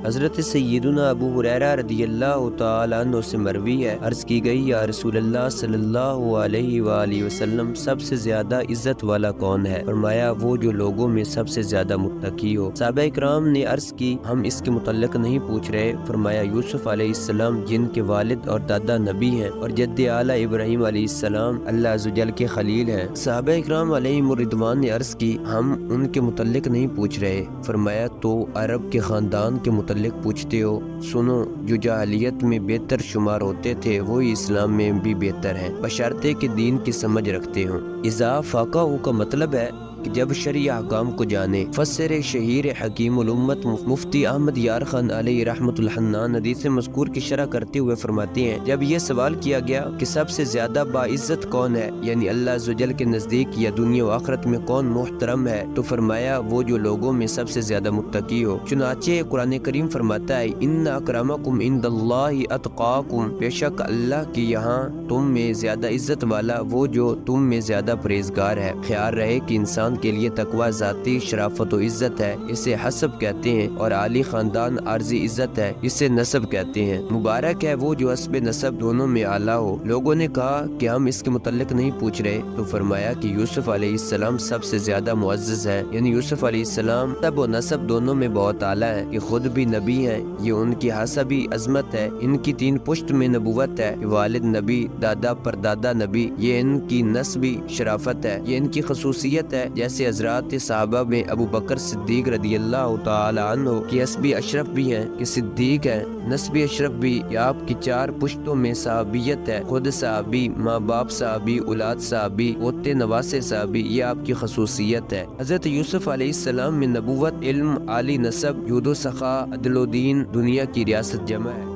حضرت سیدنا ابو ہریرہ رضی اللہ تعالیٰ عنہ سے مروی ہے، عرض کی گئی یا رسول اللہ صلی اللہ علیہ وآلہ وسلم سب سے زیادہ عزت والا کون ہے؟ فرمایا وہ جو لوگوں میں سب سے زیادہ متقی ہو۔ صحابہ اکرام نے عرض کی ہم اس کے متعلق نہیں پوچھ رہے۔ فرمایا یوسف علیہ السلام جن کے والد اور دادا نبی ہیں اور جد اعلیٰ ابراہیم علیہ السلام اللہ عز و جل کے خلیل ہیں۔ صحابہ اکرام علیہم الرضوان نے عرض کی ہم ان کے متعلق نہیں پوچھ رہے۔ فرمایا تو عرب کے خاندان کے متعلق پوچھتے ہو؟ سنو، جو جاہلیت میں بہتر شمار ہوتے تھے وہی اسلام میں بھی بہتر ہیں، بشرطے کہ دین کی سمجھ رکھتے ہوں۔ اذا فقہوا کا مطلب ہے کہ جب شرعی احکام کو جانے۔ فسر شہیر حکیم الامت مفتی احمد یار خان علیہ رحمۃ الحنان حدیث مذکور کی شرح کرتے ہوئے فرماتے ہیں جب یہ سوال کیا گیا کہ سب سے زیادہ باعزت کون ہے، یعنی اللہ عز و جل کے نزدیک یا دنیا و آخرت میں کون محترم ہے، تو فرمایا وہ جو لوگوں میں سب سے زیادہ متقی ہو۔ چنانچہ قرآن کریم فرماتا ہے ان اکرمکم عند اللہ اتقاکم، بے شک اللہ کے یہاں تم میں زیادہ عزت والا وہ جو تم میں زیادہ پرہیزگار ہے۔ خیال رہے کہ انسان کے لیے تقوی ذاتی شرافت و عزت ہے، اسے حسب کہتے ہیں، اور عالی خاندان عارضی عزت ہے، اسے نسب کہتے ہیں۔ مبارک ہے وہ جو حسب نسب دونوں میں اعلیٰ ہو۔ لوگوں نے کہا کہ ہم اس کے متعلق نہیں پوچھ رہے، تو فرمایا کہ یوسف علیہ السلام سب سے زیادہ معزز ہے، یعنی یوسف علیہ السلام حسب و نسب دونوں میں بہت اعلیٰ ہے، یہ خود بھی نبی ہیں، یہ ان کی حسبی عظمت ہے، ان کی 3 پشت میں نبوت ہے کہ والد نبی، دادا پردادا نبی، یہ ان کی نسبی شرافت ہے، یہ ان کی خصوصیت ہے۔ جیسے حضرات صحابہ میں ابو بکر صدیق رضی اللہ تعالی عنہ کی حسبی اشرف بھی ہیں کہ صدیق ہیں، نسبی اشرف بھی، یہ آپ کی 4 پشتوں میں صحابیت ہے، خود صحابی، ماں باپ صحابی، اولاد صحابی، پوتے نواسے صحابی، یہ آپ کی خصوصیت ہے۔ حضرت یوسف علیہ السلام میں نبوت، علم، عالی نسب، جود و سخا، عدل و دین، دنیا کی ریاست جمع ہے۔